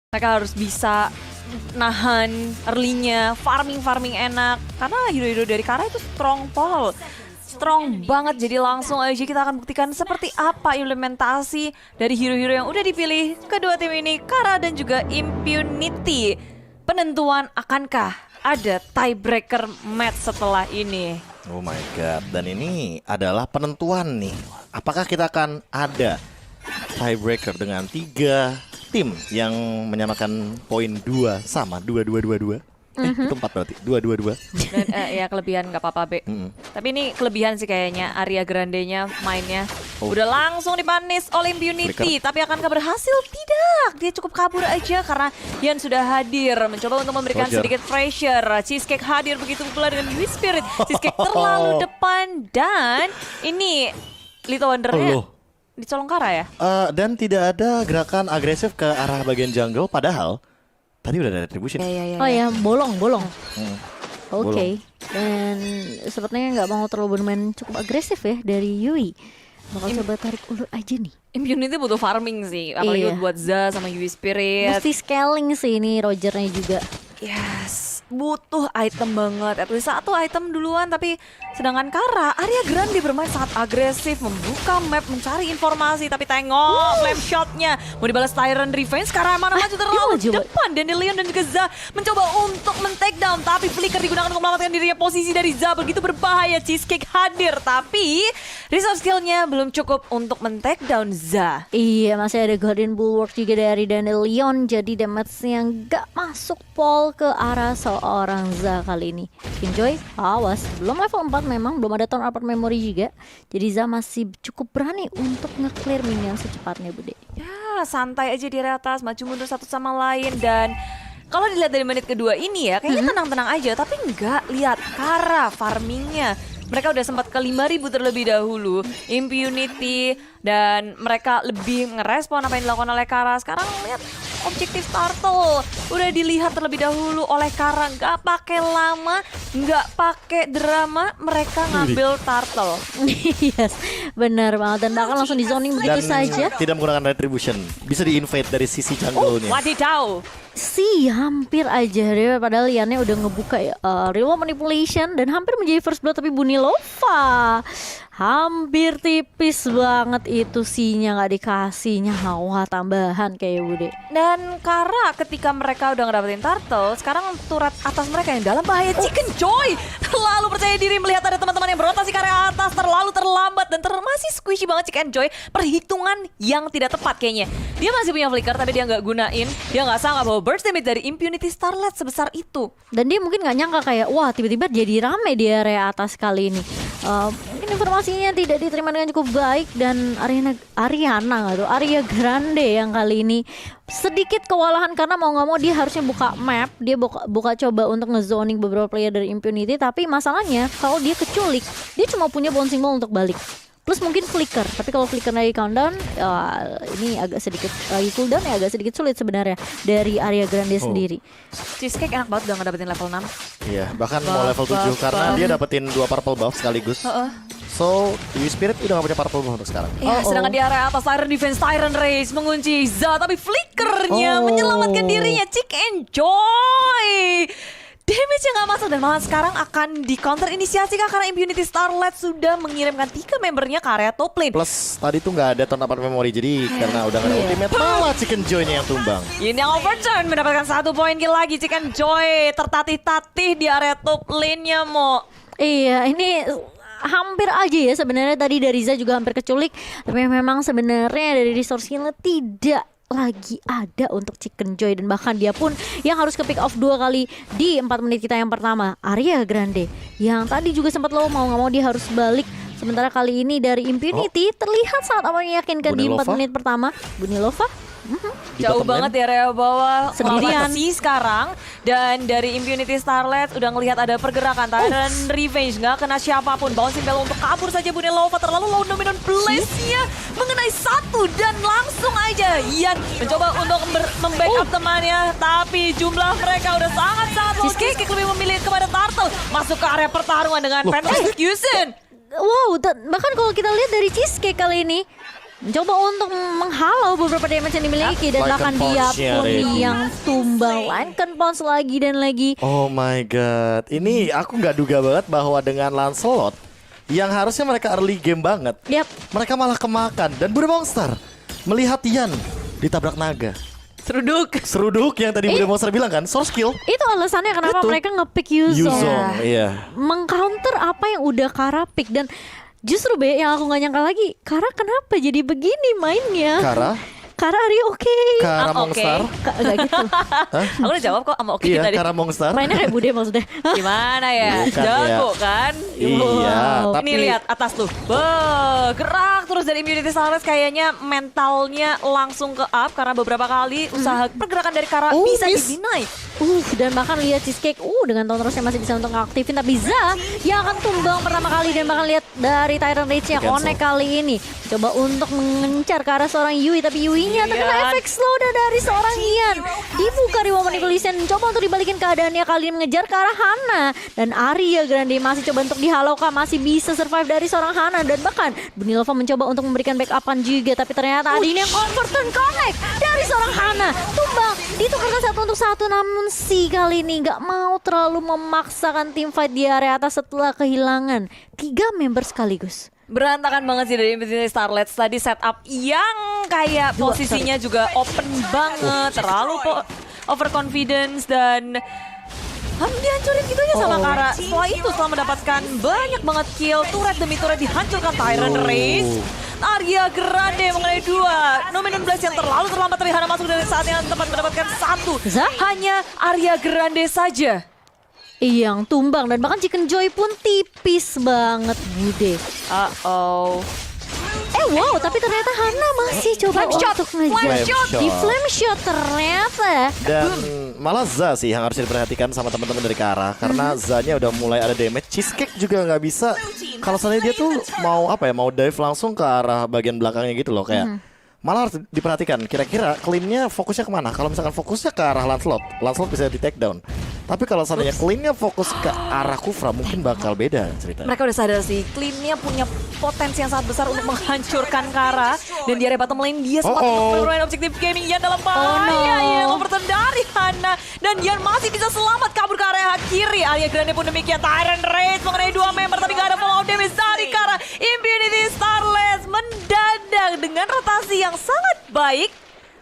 Mereka harus bisa nahan early-nya, farming enak. Karena hero-hero dari Kara itu strong Paul. Strong banget, jadi langsung aja kita akan buktikan seperti apa implementasi dari hero-hero yang udah dipilih kedua tim ini, Kara dan juga Impunity. Penentuan akankah ada tiebreaker match setelah ini? Oh my god, dan ini adalah penentuan nih. Apakah kita akan ada tiebreaker dengan 3 tim yang menyamakan poin 2 sama 2-2-2-2? Itu 4 berarti, 2-2-2. Dan ya kelebihan gak apa-apa, Be. Tapi ini kelebihan sih kayaknya Arya Grande-nya mainnya. Udah langsung dipanis oleh Impunity. Tapi akankah berhasil? Tidak. Dia cukup kabur aja karena Yan sudah hadir. Mencoba untuk memberikan sedikit pressure. Cheesecake hadir begitu pula dengan Yui Spirit. Cheesecake terlalu depan. Dan ini Little Wonder-nya dicolong Kara ya? Dan tidak ada gerakan agresif ke arah bagian jungle. Padahal tadi udah ada retribution. Oh ya, bolong. Bolong. Oke. Dan sepertinya nggak mau terlalu bermain cukup agresif ya dari Yui. Bakal coba tarik ulur aja nih. Impunity butuh farming sih. Apalagi buat Za sama Yui Spirit. Mesti scaling sih ini Rogernya juga. Yes, butuh item banget. At least 1 item duluan. Tapi sedangkan Kara, Arya Grande bermain sangat agresif, membuka map, mencari informasi. Tapi tengok flame shotnya mau dibalas Tyrant Revenge. Kara mana maju terlalu depan. Dandelion dan juga Za mencoba untuk men-take down. Tapi Flicker digunakan untuk menyelamatkan dirinya. Posisi dari Za begitu berbahaya. Cheesecake hadir, tapi resource skillnya belum cukup untuk men-take down Za. Iya, masih ada Guardian Bulwark juga dari Dandelion. Jadi damage-nya nggak masuk Paul ke arah seorang Za kali ini. Enjoy, awas, belum level 4 memang, belum ada turn apart memory juga. Jadi Za masih cukup berani untuk nge-clear minion secepatnya, Bude. Ya, santai aja di area atas, maju mundur satu sama lain. Dan kalau dilihat dari menit kedua ini ya, kayaknya tenang-tenang aja. Tapi enggak, lihat Kara farmingnya. Mereka udah sempat ke 5.000 terlebih dahulu. Impunity dan mereka lebih ngerespon apa yang dilakukan oleh Kara. Sekarang lihat objektif turtle udah dilihat terlebih dahulu oleh Kara. Nggak pakai lama, nggak pakai drama, mereka ngambil turtle. Yes, benar banget. Dan bahkan langsung di zoning begitu saja. Tidak menggunakan retribution. Bisa di-invade dari sisi jungle-nya. Wadidaw. Hampir aja deh. Padahal Liannya udah ngebuka ya, real manipulation dan hampir menjadi first blood. Tapi Bunilova hampir tipis banget itu sihnya nggak dikasih nyawa tambahan kayak Bude. Dan Kara ketika mereka udah ngedapetin turtle, sekarang turret atas mereka yang dalam bahaya. Chicken Joy terlalu percaya diri melihat ada teman-teman yang berotasi ke area atas, terlalu terlambat dan masih squishy banget Chicken Joy. Perhitungan yang tidak tepat kayaknya. Dia masih punya flicker tapi dia nggak gunain. Dia nggak sangka bahwa burst damage dari Impunity Starlight sebesar itu. Dan dia mungkin nggak nyangka kayak wah tiba-tiba jadi rame di area atas kali ini. Mungkin informasinya tidak diterima dengan cukup baik dan Arya Grande yang kali ini sedikit kewalahan karena mau nggak mau dia harusnya buka map, dia buka coba untuk ngezoning beberapa player dari Impunity. Tapi masalahnya kalau dia keculik, dia cuma punya bouncing ball untuk balik. Plus mungkin flicker, tapi kalau flicker dari countdown ini agak sedikit lagi cooldown ya, agak sedikit sulit sebenarnya dari Arya Grande sendiri. Cheesecake enak banget udah ngedapetin level 6. Iya, bahkan mau level 7 karena dia dapetin 2 purple buff sekaligus. So, Yui Spirit udah gak punya purple buff untuk sekarang. Ya, sedangkan di area atas Tyrant Defense, Tyrant Race mengunci Za, tapi flickernya menyelamatkan dirinya. Enjoy. Damage-nya gak masuk dan malah sekarang akan di counter inisiasi kah karena Impunity Starlight sudah mengirimkan 3 membernya ke area top lane. Plus tadi tuh gak ada turn apart memory, jadi karena udah gak ada ultimate malah Chicken Joy-nya yang tumbang. Ini yang overturn mendapatkan 1 poin kill lagi. Chicken Joy tertatih-tatih di area top lane-nya Mo. Iya, ini hampir aja ya sebenarnya tadi dari Za juga hampir keculik. Tapi memang sebenarnya dari resource skill tidak lagi ada untuk Chicken Joy. Dan bahkan dia pun yang harus ke pick off 2 kali di 4 menit kita yang pertama. Arya Grande yang tadi juga sempat low, mau gak mau dia harus balik. Sementara kali ini dari Impunity terlihat sangat amat meyakinkan di 4 menit pertama. Bunilova jauh banget di area bawah sendirian sih sekarang. Dan dari Impunity Starlight udah ngelihat ada pergerakan Tyrant Revenge, nggak kena siapapun. Bouncing bell untuk kabur saja Bunilova, terlalu low dominant place-nya mengenai 1 dan langsung aja Yan mencoba untuk membackup temannya, tapi jumlah mereka udah sangat-sangat low. Cheesecake lebih memilih kepada Turtle masuk ke area pertarungan dengan Phantom Execution. Wow, bahkan kalau kita lihat dari Cheesecake kali ini mencoba untuk menghalau beberapa damage yang dimiliki. Dan Lycan bahkan dia Pons-nya, pun Redi. yang tumbang. Lycan Pons lagi dan lagi. Oh my god, ini aku nggak duga banget bahwa dengan Lancelot yang harusnya mereka early game banget, Yap. mereka malah kemakan. Dan Bude Monster melihat Yan ditabrak naga. Seruduk yang tadi Bude Monster bilang kan, source kill. Itu alasannya kenapa Itu. mereka nge-pick Yuzong. Yuzong, iya. Mengcounter apa yang udah Kara pick. Dan justru yang aku gak nyangka lagi, Kara kenapa jadi begini mainnya? Kara are you okay? Kara I'm okay. Monster. Gak gitu. Aku udah jawab kok sama oke Iya, tadi. Kara Monster. Mainnya kayak Bude maksudnya. Gimana ya? Bukan, Jago ya. kan? Iya, Wow. tapi Ini lihat atas tuh. Beuh, gerak terus dari Immunity Starless, kayaknya mentalnya langsung ke up karena beberapa kali usaha pergerakan dari Kara Oh, bisa miss. di-deny. Dan bahkan lihat Cheesecake dengan Thunderous-nya masih bisa untuk ngaktifin. Tapi Za yang akan tumbang pertama kali. Dan bahkan lihat dari Tyrant Rage-nya Cancel. Connect kali ini coba untuk mengencar ke arah seorang Yui. Tapi Yui-nya terkena Ian. efek slow dari seorang Ian. Dibuka Reward Manipulation, coba untuk dibalikin keadaannya kali ini mengejar ke arah Hana. Dan Arya Grande masih coba untuk dihalaukan, masih bisa survive dari seorang Hana. Dan bahkan Bunilova mencoba untuk memberikan backupan juga. Tapi ternyata ada ini yang overturn connect dari seorang Hana. Tumbang, ditukarkan 1 untuk 1. Namun si kali ini gak mau terlalu memaksakan tim fight di area atas setelah kehilangan 3 member sekaligus. Berantakan banget sih dari Immunity Starlets tadi, setup yang kayak posisinya juga open banget, terlalu overconfidence dan dihancurin gitu aja sama Kara. Setelah itu setelah mendapatkan banyak banget kill, turret demi turret dihancurkan Tyrant Race. Arya Grande mengenai 2. Nominun Blast yang terlalu terlambat, tapi Hana masuk dari saat yang tepat mendapatkan 1. Za? Hanya Arya Grande saja. Yang tumbang dan bahkan Chicken Joy pun tipis banget Bude. Uh-oh. Wow, tapi ternyata Hana masih coba Flame shot, untuk ngejar. flame shot. Di flame shot ternyata. Dan malah Za sih yang harus diperhatikan sama teman-teman dari Kara. Karena Za-nya udah mulai ada damage. Cheesecake juga nggak bisa. Kalau seandainya dia tuh mau mau dive langsung ke arah bagian belakangnya gitu loh. Kayak malah harus diperhatikan kira-kira clean-nya fokusnya kemana. Kalau misalkan fokusnya ke arah Lancelot bisa di take down. Tapi kalau seandainya clean-nya fokus ke arah Kufra mungkin bakal beda ceritanya. Mereka udah sadar sih, Clean-nya punya potensi yang sangat besar untuk menghancurkan Kara. Dan di area bottom lane dia sempat untuk bermain objektif gaming. Yan dalam bahaya, Yan overturn dari Hana. Dan Yan masih bisa selamat kabur ke area kiri. Arya Grande pun demikian. Tyrant Rage mengenai 2 member, tapi gak ada follow damage dari Kara. Impunity Starless mendadak dengan rotasi yang sangat baik.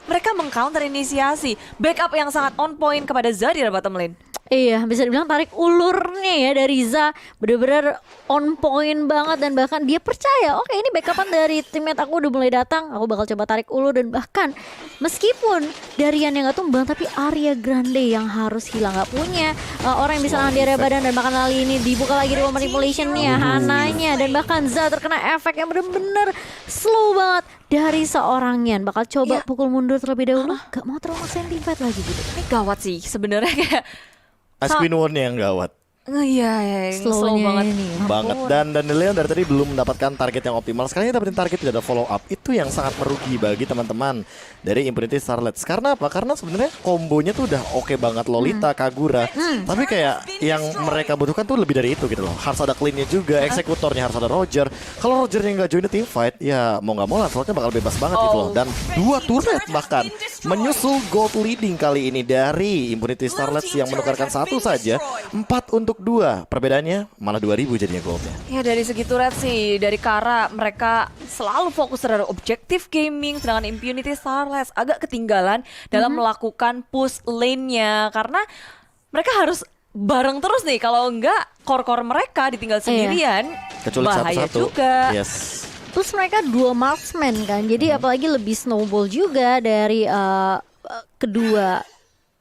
Mereka mengcounter inisiasi. Backup yang sangat on point kepada Za di area bottom lane. Iya, bisa dibilang tarik ulurnya ya dari Za bener-bener on point banget. Dan bahkan dia percaya, oke ini backupan dari teammate aku udah mulai datang, aku bakal coba tarik ulur. Dan bahkan meskipun Darian yang gak tumbang, tapi Arya Grande yang harus hilang. Gak punya orang yang bisa nahan di area badan. Dan bahkan kali ini dibuka lagi Reward Manipulation-nya, Hananya. Dan bahkan Za terkena efek yang bener-bener slow banget dari seorang Yan. Bakal coba pukul mundur terlebih dahulu. Gak mau terlalu maksain team fight lagi gitu. Ini gawat sih sebenarnya, kayak Aspen One-nya yang gawat. iya, slow Slow-nya banget ini. Banget. Dan Daniel dari tadi belum mendapatkan target yang optimal. Sekarang dia dapetin target tidak ada follow up. Itu yang sangat merugi bagi teman-teman dari Impunity Starlets. Karena apa? Karena sebenarnya kombonya tuh udah oke banget, Lolita, Kagura. Tapi kayak yang mereka butuhkan tuh lebih dari itu gitu loh. Harus ada clean-nya juga, eksekutornya harus ada Roger. Kalau Rogernya nggak join the team fight, ya mau nggak mau Lancelotnya bakal bebas banget gitu loh. Dan 2 turret bahkan menyusul gold leading kali ini dari Impunity Starlets yang menukarkan 1 saja, 4 untuk 2. Perbedaannya malah 2000 jadinya goldnya. Ya dari segi turret sih, dari Kara mereka selalu fokus terhadap objektif gaming, sedangkan Impunity Starless agak ketinggalan dalam melakukan push lane-nya karena mereka harus bareng terus nih, kalau enggak core-core mereka ditinggal sendirian, Kecuali bahaya satu-satu. juga. Yes. Terus mereka 2 marksman kan, jadi apalagi lebih snowball juga dari kedua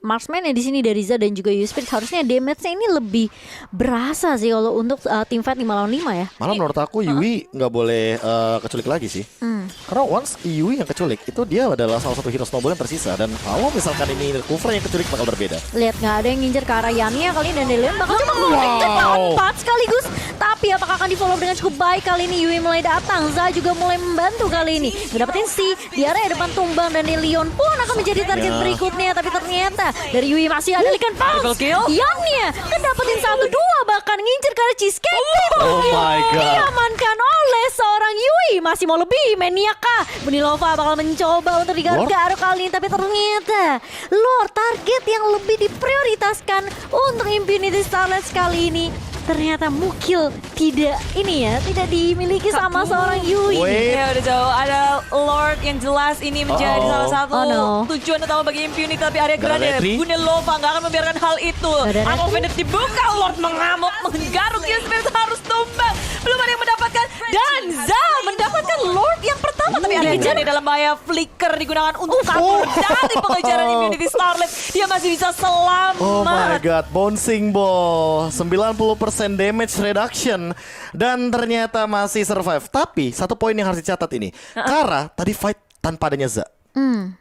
marksman di sini dari Za dan juga Yusprit. Harusnya damage-nya ini lebih berasa sih kalau untuk team fight 5 lawan 5 ya. Malah menurut aku Yui nggak boleh keculik lagi sih. Karena once Yui yang keculik itu dia adalah salah satu hero snowball yang tersisa. Dan kalau misalkan ini Kufra yang keculik bakal berbeda. Lihat nggak ada yang ngincer ke arah Yannya kali ini, dan Delian bakal coba nge-take down 4 sekaligus. Tapi apakah akan di follow dengan cukup baik kali ini? Yui mulai datang, Za juga mulai membantu kali ini. Ngedapetin si di area depan tumbang, dan Leon pun akan menjadi target berikutnya. Tapi ternyata dari Yui masih ada Likan Triple Pulse. kill. Yannya kan dapetin 1-2 bahkan ngincer ke arah Cheesecake. Oh my God. Diamankan oleh seorang Yui. Masih mau lebih, Maniac kah? Bunilova bakal mencoba untuk digaruk-garuk kali ini, tapi ternyata Lord target yang lebih diprioritaskan untuk Infinity Starlight kali ini ternyata Mukil tidak tidak dimiliki sama seorang Yui. Wait. Ya udah jauh. Ada Lord yang jelas ini menjadi salah satu Oh, no. tujuan utama bagi Impunity, tapi Arya Grande, Retri. Bunilova nggak akan membiarkan hal itu. Ada Aku Retri. Fenix dibuka, Lord mengamuk, menggaruk, Spirit harus tumbang. Belum ada yang mendapatkan, dan Zal mendapatkan Lord yang pertama, tapi Arya Grande dalam bahaya. Flicker digunakan untuk kabur dari pengejaran Infinity Starlight. Dia masih bisa selamat. Oh my god, bouncing ball 90% damage reduction dan ternyata masih survive. Tapi satu poin yang harus dicatat ini, Kara tadi fight tanpa adanya Za.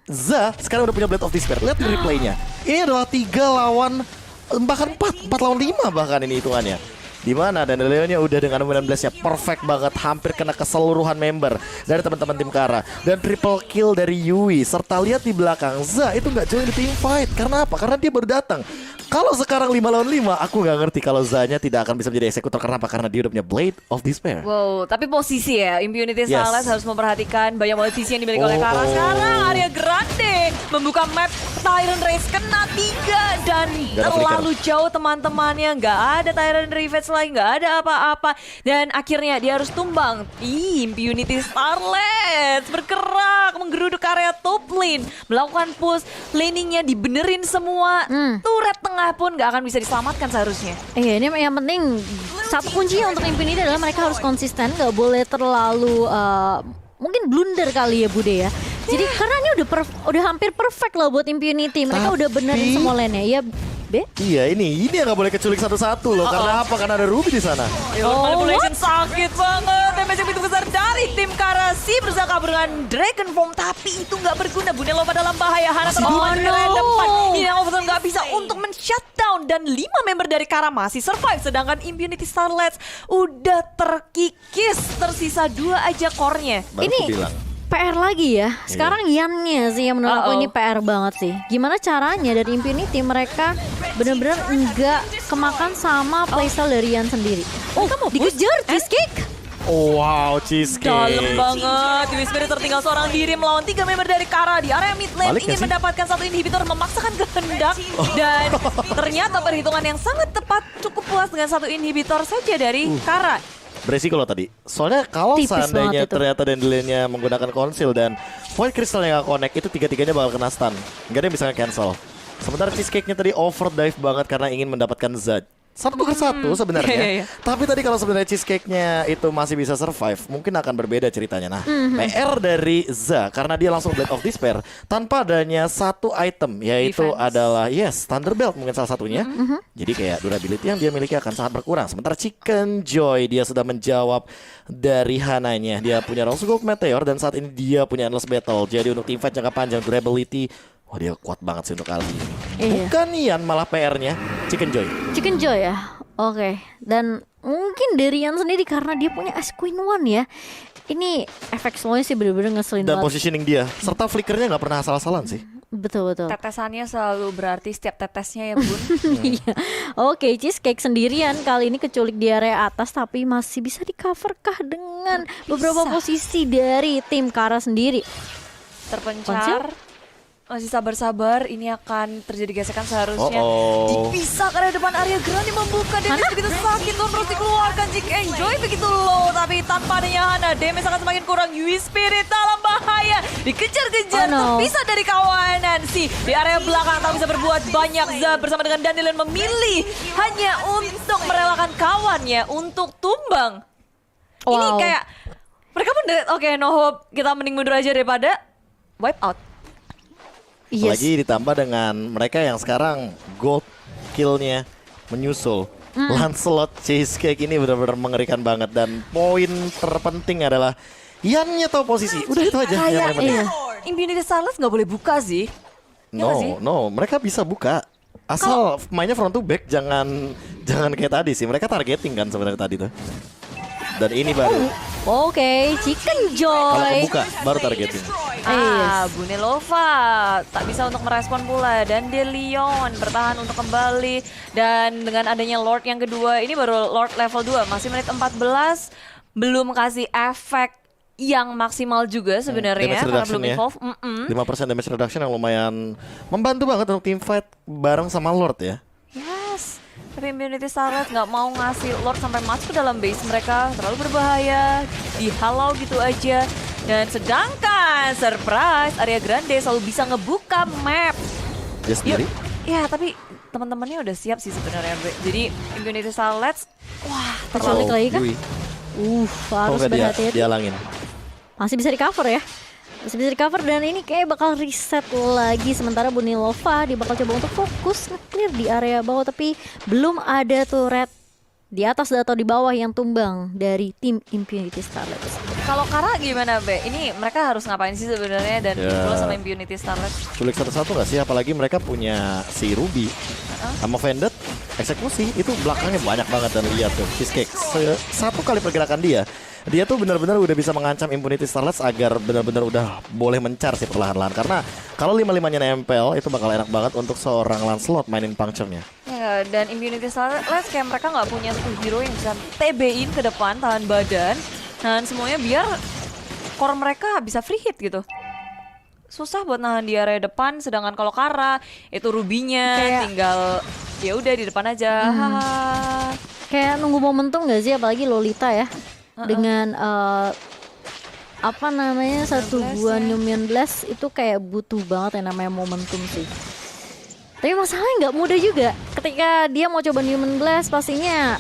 Za sekarang udah punya Blade of Despair. Lihat di replaynya. Ini adalah 3 lawan bahkan 4 lawan 5 bahkan ini hitungannya. Di mana dan Leonnya udah dengan 19-nya perfect banget, hampir kena keseluruhan member dari teman-teman tim Kara, dan triple kill dari Yui. Serta lihat di belakang, Za itu nggak join di team fight. Karena apa? Karena dia baru datang. Kalau sekarang 5 lawan 5, aku nggak ngerti kalau Za-nya tidak akan bisa menjadi eksekutor. Karena apa? Karena dia udah punya Blade of Despair. Wow, tapi posisi ya, Impunity Yes. Starlight harus memperhatikan banyak posisi yang dimiliki oleh Kara. Oh. Sekarang Arya Grande membuka map Tyrant Race, kena 3 dan Gak ada terlalu jauh teman-temannya. Nggak ada Tyrant Revenge lagi, nggak ada apa-apa. Dan akhirnya dia harus tumbang. Impunity Starlight bergerak menggeruduk area top lane, melakukan push, laningnya dibenerin semua. Turret tengah pun nggak akan bisa diselamatkan seharusnya. Iya, ini yang penting satu kuncinya untuk Infinity adalah mereka harus konsisten, nggak boleh terlalu mungkin blunder kali ya Bude ya. Jadi karena ini udah hampir perfect loh buat Impunity. Mereka udah benerin Tapi- semua lane-nya. Ya, Be? Iya, ini yang nggak boleh keculik satu-satu loh. Karena apa? Karena ada Ruby di sana. Manipulation sakit banget. Damage yang begitu besar dari tim Karasi, berusaha kabur dengan Dragon Form, tapi itu nggak berguna. Bunilova dalam bahaya. Hana terbawa no. dari depan. Ini yang Overton nggak bisa untuk men-shutdown, dan 5 member dari Kara masih survive, sedangkan Impunity Starlights udah terkikis. Tersisa 2 aja core-nya. Baru Ini aku bilang. PR lagi ya. Sekarang Yannya sih yang menurut aku ini PR banget sih. Gimana caranya dari Impunity mereka bener-bener enggak kemakan sama playstyle dari Yan sendiri. Oh, dikejar Cheesecake. Oh, wow, Cheesecake. Dalam banget. Dewi Spirit tertinggal seorang diri melawan 3 member dari Kara di area mid lane. Balik Ingin nggak sih? mendapatkan satu inhibitor, memaksakan kehendak. Dan ternyata perhitungan yang sangat tepat, cukup puas dengan satu inhibitor saja dari Kara. Beresiko loh tadi. Soalnya kalau Tipis seandainya banget itu. ternyata Dandelion-nya menggunakan konsil dan Void Crystal-nya nggak connect, itu 3-3-nya bakal kena stun. Nggak ada yang bisa cancel. Sementara Cheesecake-nya tadi overdrive banget karena ingin mendapatkan Zed. 1-1 sebenarnya. Iya, iya. Tapi tadi kalau sebenarnya Cheesecake-nya itu masih bisa survive, mungkin akan berbeda ceritanya. Nah, PR dari Za karena dia langsung Blade of Despair tanpa adanya satu item, yaitu Defense. adalah Thunderbelt mungkin salah satunya. Jadi kayak durability yang dia miliki akan sangat berkurang. Sementara Chicken Joy dia sudah menjawab dari Hananya. Dia punya Rose Gold Meteor dan saat ini dia punya Endless Battle. Jadi untuk teamfight jangka panjang durability, wah dia kuat banget sih untuk kali ini. Iya. Bukan Ian malah PR-nya Chicken Joy. Chicken Joy ya. Oke. Dan mungkin dari Yan sendiri karena dia punya Ash Queen One ya. Ini efek slow-nya sih bener-bener ngeselin Dan banget. positioning dia serta flickernya nggak pernah asal-asalan sih. Betul. Tetesannya selalu berarti setiap tetesnya ya bun. Iya. Oke, Cheesecake sendirian kali ini keculik di area atas tapi masih bisa di-cover kah dengan beberapa posisi dari tim Kara sendiri. Terpencar. Masih sabar-sabar, ini akan terjadi gesekan seharusnya. Dipisah ke arah depan area Grande membuka damage begitu sakit tuh, terus dikeluarkan Jik Enjoy begitu low, tapi tanpa adanya Hana damage akan semakin kurang. Yui Spirit dalam bahaya, dikejar-kejar, Oh, no. terpisah dari kawanan sih di area belakang, tak bisa berbuat banyak. Za bersama dengan Dandelion memilih hanya untuk merelakan kawannya untuk tumbang. Ini Wow. kayak mereka pun oke, no hope, kita mending mundur aja daripada wipe out. Yes. Lagi ditambah dengan mereka yang sekarang gold kill-nya menyusul. Lancelot Cheesecake ini benar-benar mengerikan banget. Dan poin terpenting adalah Yannya tahu posisi. Udah itu aja yang paling penting. Iya. Impunity Starlight nggak boleh buka sih. Iya nggak sih? No, mereka bisa buka. Asal mainnya front to back, jangan kayak tadi sih. Mereka targeting kan sebenarnya tadi tuh. Dan ini baru Oke, Chicken Kalau Joy. kebuka baru targetin. Bunilova tak bisa untuk merespon pula dan De Leon bertahan untuk kembali dan dengan adanya Lord yang kedua ini baru Lord level 2 masih menit 14 belum kasih efek yang maksimal juga sebenarnya damage karena reduction belum ya. evolve. 5% damage reduction yang lumayan membantu banget untuk team fight bareng sama Lord ya. Yes, tapi Immunity Starlet nggak mau ngasih Lord sampai masuk ke dalam base mereka, terlalu berbahaya, dihalau gitu aja. Dan sedangkan surprise Aria Grande selalu bisa ngebuka map. Dia sendiri. Ya tapi teman-temannya udah siap sih sebenarnya. Jadi Immunity Starlet, wah Terculik lagi kan? Yui. Harus Nggak berhati-hati. dihalangin. Masih bisa di cover ya. Masih bisa di cover dan ini kayak bakal reset lagi. Sementara Bunilova dia bakal coba untuk fokus nge-clear di area bawah. Tapi belum ada turret di atas atau di bawah yang tumbang dari tim Impunity Starlet. Kalau Kara gimana Be? Ini mereka harus ngapain sih sebenarnya dan Ya. pula sama Impunity Starlet? Culik satu-satu nggak sih? Apalagi mereka punya si Ruby sama Vended eksekusi itu belakangnya banyak banget dan lihat tuh Cheesecake satu kali pergerakan dia tuh benar-benar udah bisa mengancam Impunity Starlets agar benar-benar udah boleh mencar sih perlahan-lahan karena kalau 5-5-nya nempel itu bakal enak banget untuk seorang Lancelot mainin puncture-nya. Ya, dan Impunity Starlet kayak mereka nggak punya satu hero yang bisa TB-in ke depan, tahan badan, dan semuanya biar core mereka bisa free hit gitu. Susah buat nahan di area depan, sedangkan kalau Kara itu Rubinya Kayak- tinggal ya udah di depan aja. Haha. Kayak nunggu momentum gak sih, apalagi Lolita ya. Dengan apa namanya satu buah Numian Blast itu kayak butuh banget yang namanya momentum sih. Tapi masalahnya nggak mudah juga. Ketika dia mau coba Numian Blast pastinya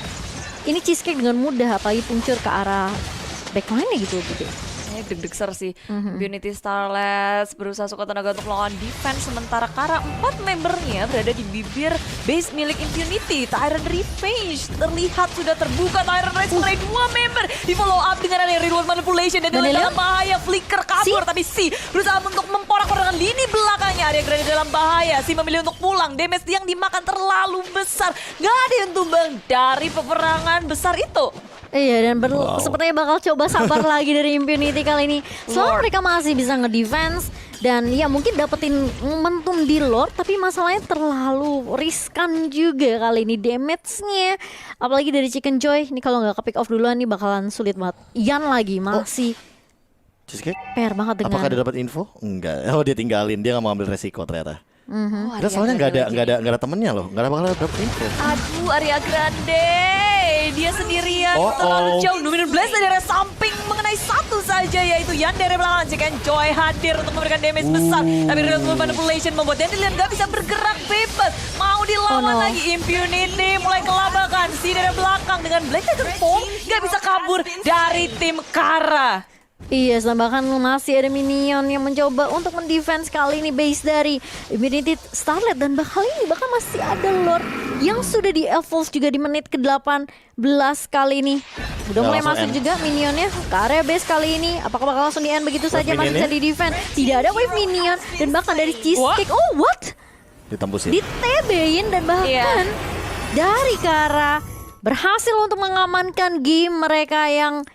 ini Cheesecake dengan mudah apalagi puncur ke arah backline-nya gitu. Ini deg-deg sih. Impunity Starlets berusaha suka tenaga untuk melakukan defense sementara Kara 4 membernya berada di bibir base milik Impunity. Tyrant Revenge terlihat sudah terbuka. Tyrant Revenge mengenai 2 member di follow up dengan ada reward manipulation dan Danilo? dalam bahaya. Flicker kabur tapi Si berusaha untuk memporak-porandakan lini belakangnya. Area Grande dalam bahaya. Si memilih untuk pulang. Damage yang dimakan terlalu besar. Gak ada yang tumbang dari peperangan besar itu. Iya dan sepertinya bakal coba sabar lagi dari Impunity kali ini. Soalnya Lord. mereka masih bisa ngedefense dan ya mungkin dapetin momentum di Lord, tapi masalahnya terlalu riskan juga kali ini damage-nya. Apalagi dari Chicken Joy, ini kalau nggak ke pick off duluan nih bakalan sulit banget. Ian lagi masih Cheesecake? pair banget dengan. Apakah dia dapat info? Enggak. Oh dia tinggalin, dia nggak mau ambil resiko ternyata. Oh, Dia soalnya nggak ada temennya loh, nggak bakal dapet info. Aduh, Aria Grande, dia sendirian terlalu jauh. Dominant Blast dari area samping mengenai satu saja yaitu Yandere belakang. Chicken Joy hadir untuk memberikan damage besar, tapi Reward Manipulation membuat Dandelion gak bisa bergerak bebas. Mau dilawan lagi Impunity mulai kelabakan. Si dari belakang dengan Black Tiger Foam gak bisa kabur dari tim Kara. Iya, bahkan masih ada minion yang mencoba untuk mendefense kali ini base dari Immunity Starlet dan bakal masih ada Lord yang sudah di evolve juga di menit ke-18 kali ini. Udah Nggak mulai langsung masuk end. juga minionnya ke area base kali ini. Apakah bakal langsung di end begitu saja masih bisa minionnya? di defense? Tidak ada wave minion dan bahkan dari Cheesecake. Oh, what? Ditembusin. Di TB-in dan bahkan dari Kara berhasil untuk mengamankan game mereka yang